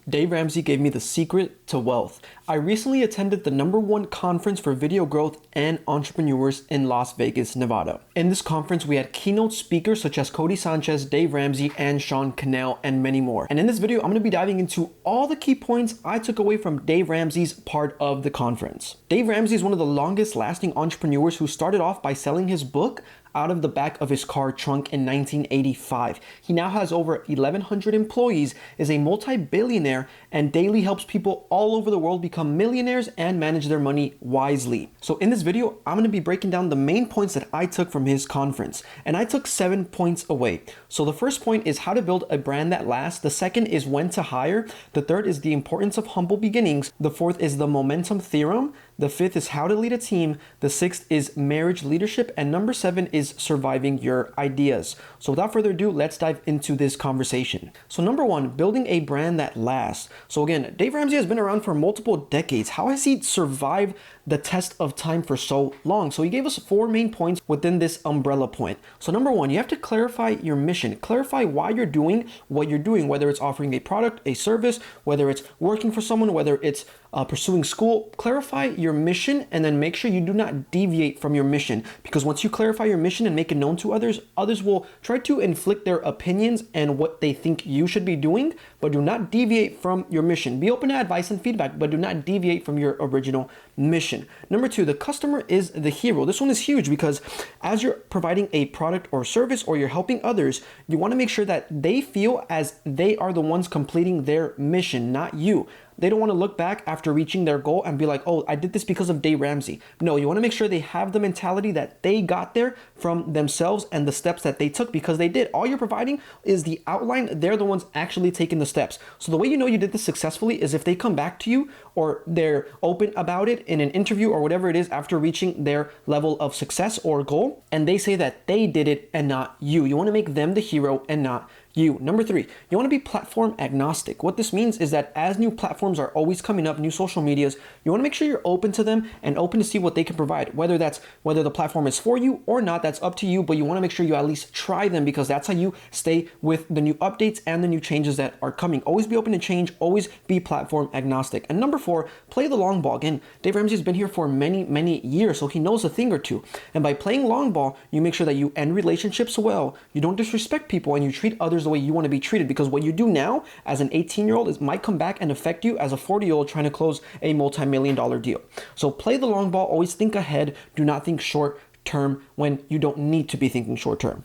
Dave Ramsey gave me the secret to wealth. I recently attended the #1 conference for video growth and entrepreneurs in Las Vegas, Nevada. In this conference, we had keynote speakers such as Cody Sanchez, Dave Ramsey, and Sean Cannell, and many more. And in this video, I'm going to be diving into all the key points I took away from Dave Ramsey's part of the conference. Dave Ramsey is one of the longest lasting entrepreneurs who started off by selling his book out of the back of his car trunk in 1985. He now has over 1,100 employees, is a multi-billionaire, and daily helps people all over the world become millionaires and manage their money wisely. So in this video, I'm going to be breaking down the main points that I took from his conference, and I took 7 points away. So the first point is how to build a brand that lasts. The second is when to hire. The third is the importance of humble beginnings. The fourth is the Momentum Theorem. The fifth is how to lead a team. The sixth is marriage leadership. And number 7 is surviving your ideas. So without further ado, let's dive into this conversation. So number 1, building a brand that lasts. So again, Dave Ramsey has been around for multiple decades. How has he survived the test of time for so long? So he gave us 4 main points within this umbrella point. So number 1, you have to clarify your mission. Clarify why you're doing what you're doing, whether it's offering a product, a service, whether it's working for someone, whether it's pursuing school. Clarify your mission and then make sure you do not deviate from your mission, because once you clarify your mission and make it known to others, others will try to inflict their opinions and what they think you should be doing, but do not deviate from your mission. Be open to advice and feedback, but do not deviate from your original mission. Number 2, the customer is the hero. This one is huge because as you're providing a product or service or you're helping others, you want to make sure that they feel as they are the ones completing their mission, not you. They don't want to look back after reaching their goal and be like, oh, I did this because of Dave Ramsey. No, you want to make sure they have the mentality that they got there from themselves and the steps that they took because they did. All you're providing is the outline. They're the ones actually taking the steps. So the way you know you did this successfully is if they come back to you or they're open about it in an interview or whatever it is after reaching their level of success or goal, and they say that they did it and not you. You want to make them the hero and not you. Number 3, you want to be platform agnostic. What this means is that as new platforms are always coming up, new social medias, you want to make sure you're open to them and open to see what they can provide. Whether the platform is for you or not, that's up to you, but you want to make sure you at least try them because that's how you stay with the new updates and the new changes that are coming. Always be open to change, always be platform agnostic. And number 4, play the long ball. Again, Dave Ramsey has been here for many years, so he knows a thing or two. And by playing long ball, you make sure that you end relationships well, you don't disrespect people, and you treat others the way you want to be treated, because what you do now as an 18-year-old might come back and affect you as a 40-year-old trying to close a multi-million-dollar deal. So play the long ball, always think ahead, do not think short term when you don't need to be thinking short term.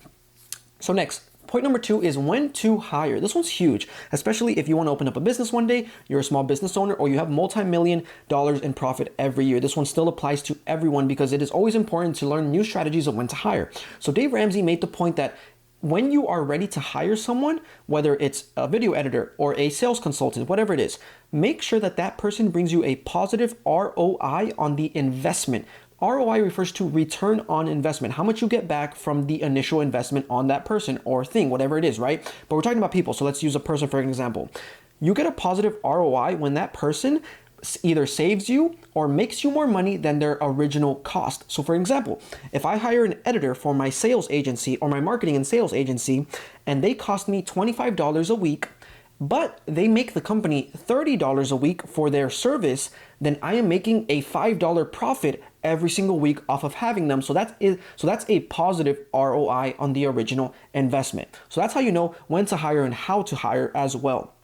So next, point number 2 is when to hire. This one's huge, especially if you want to open up a business one day, you're a small business owner, or you have multi-million dollars in profit every year. This one still applies to everyone because it is always important to learn new strategies of when to hire. So Dave Ramsey made the point that when you are ready to hire someone, whether it's a video editor or a sales consultant, whatever it is, make sure that that person brings you a positive ROI on the investment. ROI refers to return on investment, how much you get back from the initial investment on that person or thing, whatever it is, right? But we're talking about people, so let's use a person for an example. You get a positive ROI when that person either saves you or makes you more money than their original cost. So for example, if I hire an editor for my sales agency or my marketing and sales agency, and they cost me $25 a week, but they make the company $30 a week for their service, then I am making a $5 profit every single week off of having them. So that's a positive ROI on the original investment. So that's how you know when to hire and how to hire as well.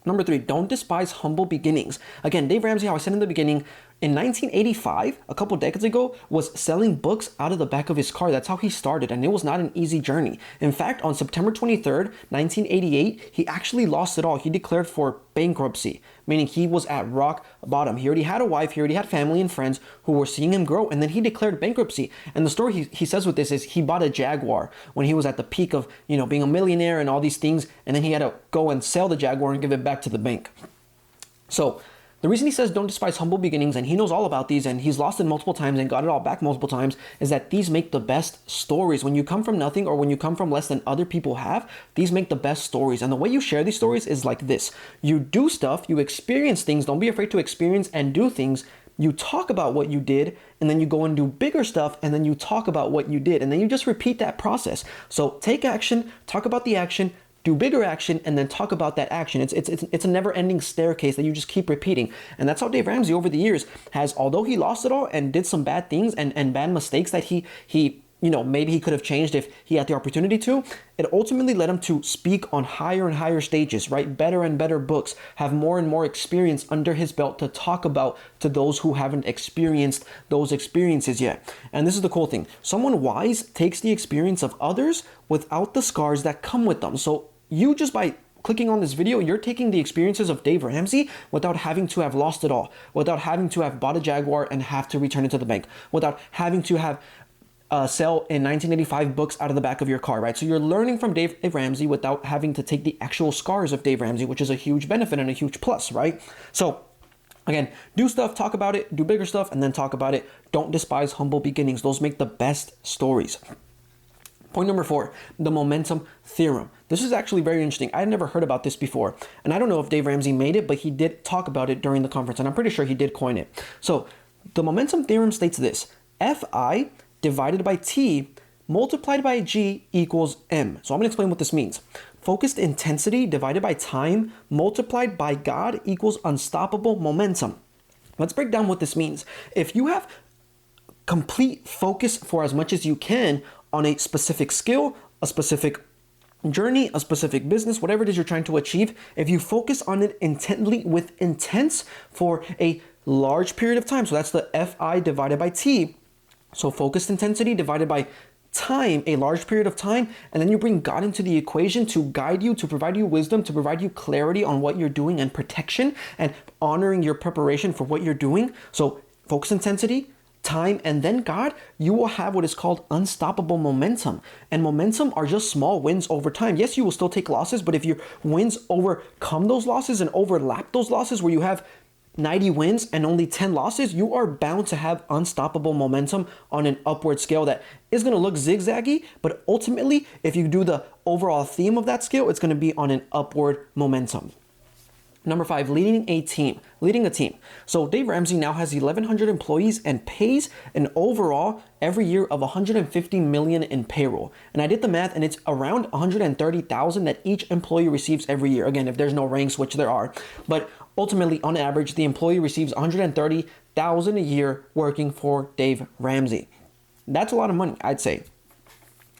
Number 3, don't despise humble beginnings. Again, Dave Ramsey, how I said in the beginning, in 1985, a couple decades ago, was selling books out of the back of his car. That's how he started, and it was not an easy journey. In fact, on September 23rd, 1988, he actually lost it all. He declared for bankruptcy, meaning he was at rock bottom. He already had a wife, he already had family and friends who were seeing him grow, and then he declared bankruptcy. And the story he says with this is he bought a Jaguar when he was at the peak of, being a millionaire and all these things, and then he had to go and sell the Jaguar and give it back to the bank. So the reason he says don't despise humble beginnings, and he knows all about these, and he's lost it multiple times and got it all back multiple times, is that these make the best stories. When you come from nothing or when you come from less than other people have, these make the best stories. And the way you share these stories is like this. You do stuff, you experience things, don't be afraid to experience and do things. You talk about what you did, and then you go and do bigger stuff, and then you talk about what you did, and then you just repeat that process. So take action, talk about the action, do bigger action, and then talk about that action. It's a never-ending staircase that you just keep repeating. And that's how Dave Ramsey over the years has, although he lost it all and did some bad things and bad mistakes that he maybe he could have changed if he had the opportunity to, it ultimately led him to speak on higher and higher stages, write better and better books, have more and more experience under his belt to talk about to those who haven't experienced those experiences yet. And this is the cool thing. Someone wise takes the experience of others without the scars that come with them. So you just by clicking on this video, you're taking the experiences of Dave Ramsey without having to have lost it all, without having to have bought a Jaguar and have to return it to the bank, without having to have sell in 1985 books out of the back of your car, right? So you're learning from Dave Ramsey without having to take the actual scars of Dave Ramsey, which is a huge benefit and a huge plus, right? So again, do stuff, talk about it, do bigger stuff, and then talk about it. Don't despise humble beginnings. Those make the best stories. Point number 4, the Momentum Theorem. This is actually very interesting. I had never heard about this before. And I don't know if Dave Ramsey made it, but he did talk about it during the conference, and I'm pretty sure he did coin it. So the Momentum Theorem states this: Fi divided by T multiplied by G equals M. So I'm going to explain what this means. Focused intensity divided by time multiplied by God equals unstoppable momentum. Let's break down what this means. If you have complete focus for as much as you can on a specific skill, a specific journey, a specific business, whatever it is you're trying to achieve, if you focus on it intently with intense for a large period of time, so that's the Fi divided by T, so focused intensity divided by time, a large period of time, and then you bring God into the equation to guide you, to provide you wisdom, to provide you clarity on what you're doing and protection and honoring your preparation for what you're doing. So focused intensity, time, and then God, you will have what is called unstoppable momentum. And momentum are just small wins over time. Yes, you will still take losses, but if your wins overcome those losses and overlap those losses where you have 90 wins and only 10 losses, you are bound to have unstoppable momentum on an upward scale that is going to look zigzaggy, but ultimately, if you do the overall theme of that scale, it's going to be on an upward momentum. Number 5, leading a team. So Dave Ramsey now has 1,100 employees and pays an overall every year of $150 million in payroll. And I did the math, and it's around $130,000 that each employee receives every year. Again, if there's no ranks, which there are, but ultimately, on average, the employee receives $130,000 a year working for Dave Ramsey. That's a lot of money, I'd say.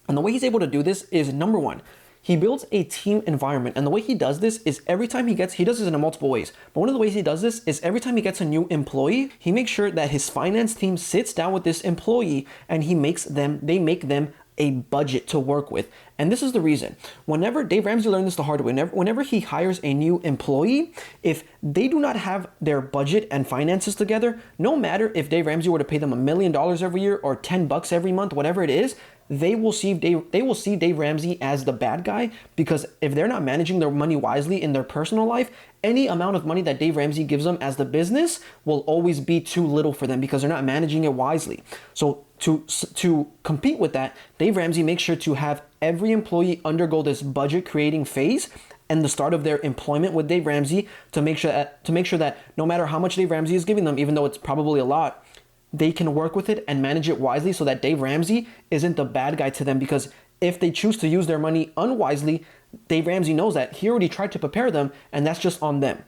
And the way he's able to do this is, number 1, he builds a team environment. And the way he does this is every time he does this in multiple ways. But one of the ways he does this is every time he gets a new employee, he makes sure that his finance team sits down with this employee and they make them a budget to work with. And this is the reason. Whenever Dave Ramsey learned this the hard way, whenever he hires a new employee, if they do not have their budget and finances together, no matter if Dave Ramsey were to pay them $1 million every year or $10 every month, whatever it is, they will see Dave Ramsey as the bad guy, because if they're not managing their money wisely in their personal life, any amount of money that Dave Ramsey gives them as the business will always be too little for them because they're not managing it wisely. So to compete with that, Dave Ramsey makes sure to have every employee undergo this budget creating phase and the start of their employment with Dave Ramsey to make sure that no matter how much Dave Ramsey is giving them, even though it's probably a lot, they can work with it and manage it wisely so that Dave Ramsey isn't the bad guy to them. Because if they choose to use their money unwisely, Dave Ramsey knows that he already tried to prepare them, and that's just on them.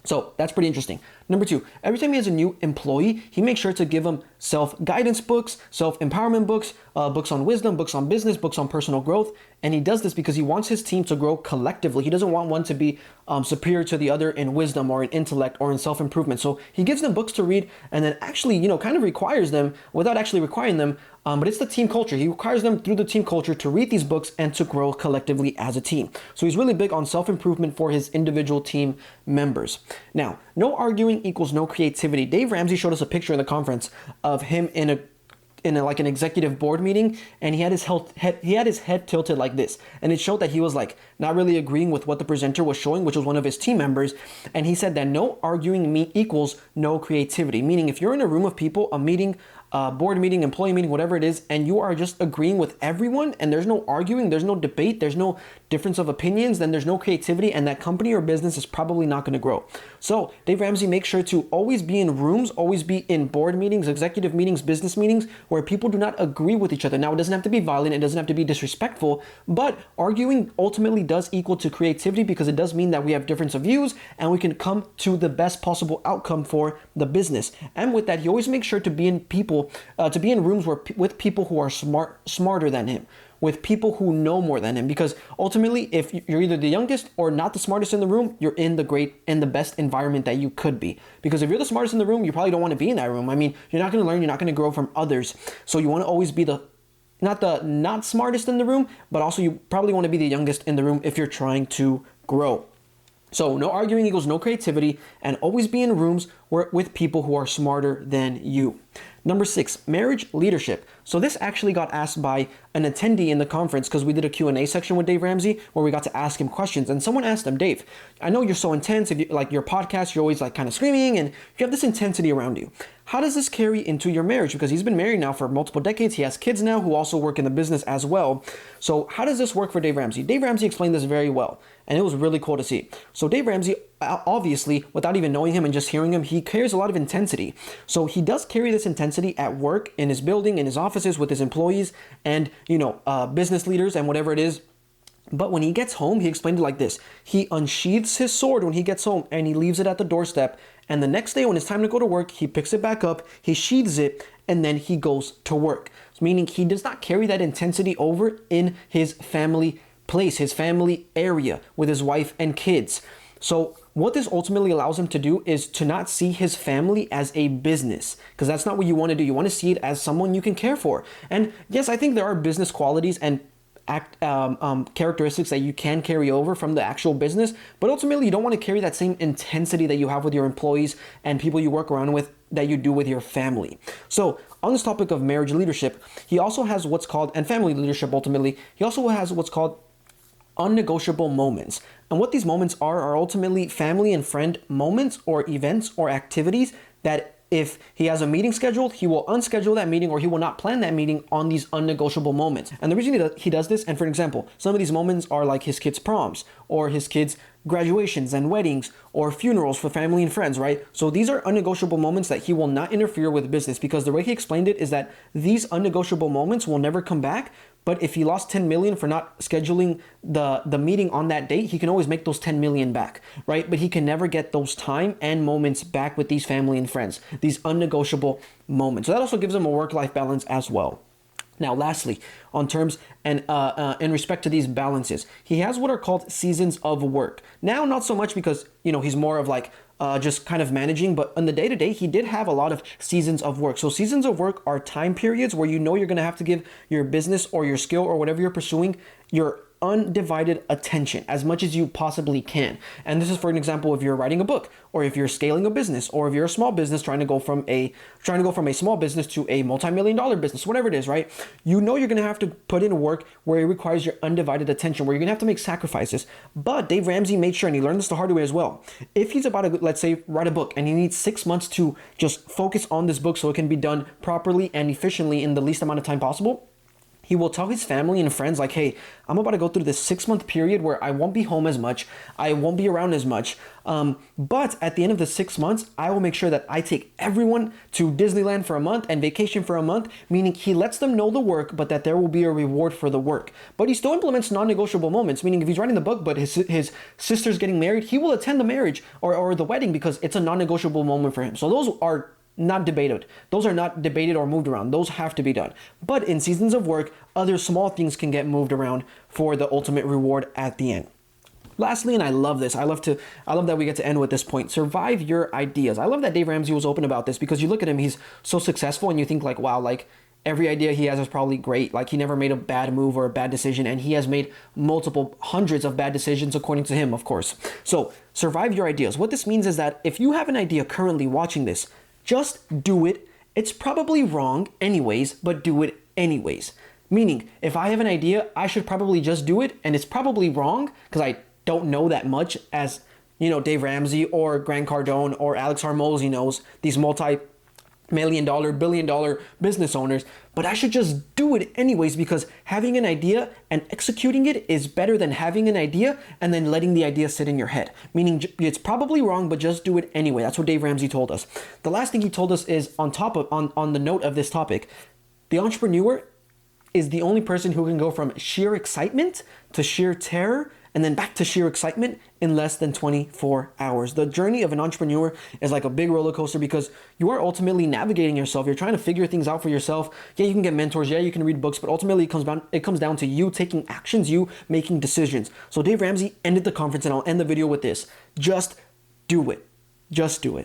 So that's pretty interesting. Number 2, every time he has a new employee, he makes sure to give them self-guidance books, self-empowerment books, books on wisdom, books on business, books on personal growth. And he does this because he wants his team to grow collectively. He doesn't want one to be superior to the other in wisdom or in intellect or in self-improvement. So he gives them books to read and then actually, kind of requires them without actually requiring them. But it's the team culture. He requires them through the team culture to read these books and to grow collectively as a team. So he's really big on self-improvement for his individual team members. Now, no arguing equals no creativity. Dave Ramsey showed us a picture in the conference of him in like an executive board meeting, and he had his head tilted like this, and it showed that he was like not really agreeing with what the presenter was showing, which was one of his team members. And he said that no arguing equals no creativity, meaning if you're in a room of people, a meeting, board meeting, employee meeting, whatever it is, and you are just agreeing with everyone and there's no arguing, there's no debate, there's no difference of opinions, then there's no creativity, and that company or business is probably not going to grow. So Dave Ramsey makes sure to always be in rooms, always be in board meetings, executive meetings, business meetings, where people do not agree with each other. Now, it doesn't have to be violent, it doesn't have to be disrespectful, but arguing ultimately does equal to creativity, because it does mean that we have difference of views and we can come to the best possible outcome for the business. And with that, he always makes sure to be in rooms with people who are smarter than him, with people who know more than him, because ultimately, if you're either the youngest or not the smartest in the room, you're in the best environment that you could be. Because if you're the smartest in the room, you probably don't want to be in that room. I mean, you're not going to learn, you're not going to grow from others. So you want to always be not smartest in the room, but also you probably want to be the youngest in the room if you're trying to grow. So no arguing equals no creativity, and always be in rooms with people who are smarter than you. Number 6, marriage leadership. So this actually got asked by an attendee in the conference, because we did a Q&A section with Dave Ramsey where we got to ask him questions. And someone asked him, Dave, I know you're so intense. If you like your podcast, you're always like kind of screaming and you have this intensity around you. How does this carry into your marriage? Because he's been married now for multiple decades. He has kids now who also work in the business as well. So how does this work for Dave Ramsey? Dave Ramsey explained this very well, and it was really cool to see. So Dave Ramsey, obviously, without even knowing him and just hearing him, he carries a lot of intensity. So he does carry this intensity at work, in his building, in his offices, with his employees, and business leaders and whatever it is. But when he gets home, he explained it like this. He unsheathes his sword when he gets home, and he leaves it at the doorstep. And the next day when it's time to go to work, he picks it back up, he sheathes it, and then he goes to work. Meaning he does not carry that intensity over in his family place, his family area with his wife and kids. So what this ultimately allows him to do is to not see his family as a business, because that's not what you want to do. You want to see it as someone you can care for. And yes, I think there are business qualities and characteristics that you can carry over from the actual business, but ultimately you don't want to carry that same intensity that you have with your employees and people you work around with that you do with your family. So on this topic of marriage leadership, he also has what's called, and family leadership ultimately, he also has what's called unnegotiable moments. And what these moments are ultimately family and friend moments or events or activities that if he has a meeting scheduled, he will unschedule that meeting, or he will not plan that meeting on these unnegotiable moments. And the reason he does this, and for example, some of these moments are like his kids' proms, or his kids' graduations and weddings, or funerals for family and friends, right? So these are unnegotiable moments that he will not interfere with business, because the way he explained it is that these unnegotiable moments will never come back. But if he lost 10 million for not scheduling the meeting on that date, he can always make those 10 million back, right? But he can never get those time and moments back with these family and friends, these unnegotiable moments. So that also gives him a work-life balance as well. Now, lastly, on terms and in respect to these balances, he has what are called seasons of work. Now, not so much because, he's more of like just kind of managing, but on the day-to-day, he did have a lot of seasons of work. So seasons of work are time periods where you're going to have to give your business or your skill or whatever you're pursuing your undivided attention as much as you possibly can. And this is, for an example, if you're writing a book, or if you're scaling a business, or if you're a small business trying to go from a small business to a multi-million-dollar business, whatever it is, right? You're going to have to put in work where it requires your undivided attention, where you're going to have to make sacrifices. But Dave Ramsey made sure, and he learned this the hard way as well. If he's about to, let's say, write a book, and he needs 6 months to just focus on this book so it can be done properly and efficiently in the least amount of time possible, he will tell his family and friends like, hey, I'm about to go through this 6-month period where I won't be home as much. I won't be around as much. But at the end of the 6 months, I will make sure that I take everyone to Disneyland for a month and vacation for a month, meaning he lets them know the work, but that there will be a reward for the work. But he still implements non-negotiable moments, meaning if he's writing the book, but his sister's getting married, he will attend the marriage or the wedding because it's a non-negotiable moment for him. So those are not debated. Those are not debated or moved around. Those have to be done. But in seasons of work, other small things can get moved around for the ultimate reward at the end. Lastly, and I love this, I love that we get to end with this point, survive your ideas. I love that Dave Ramsey was open about this, because you look at him, he's so successful and you think like, wow, like every idea he has is probably great. Like he never made a bad move or a bad decision, and he has made multiple hundreds of bad decisions according to him, of course. So survive your ideas. What this means is that if you have an idea currently watching this, just do it. It's probably wrong anyways, but do it anyways. Meaning, if I have an idea, I should probably just do it, and it's probably wrong because I don't know that much as, Dave Ramsey or Grant Cardone or Alex Hormozi knows, these million dollar, billion dollar business owners, but I should just do it anyways because having an idea and executing it is better than having an idea and then letting the idea sit in your head. Meaning it's probably wrong, but just do it anyway. That's what Dave Ramsey told us. The last thing he told us is on the note of this topic, the entrepreneur is the only person who can go from sheer excitement to sheer terror and then back to sheer excitement in less than 24 hours. The journey of an entrepreneur is like a big roller coaster because you are ultimately navigating yourself. You're trying to figure things out for yourself. Yeah, you can get mentors. Yeah, you can read books, but ultimately it comes down to you taking actions, you making decisions. So Dave Ramsey ended the conference, and I'll end the video with this. Just do it. Just do it.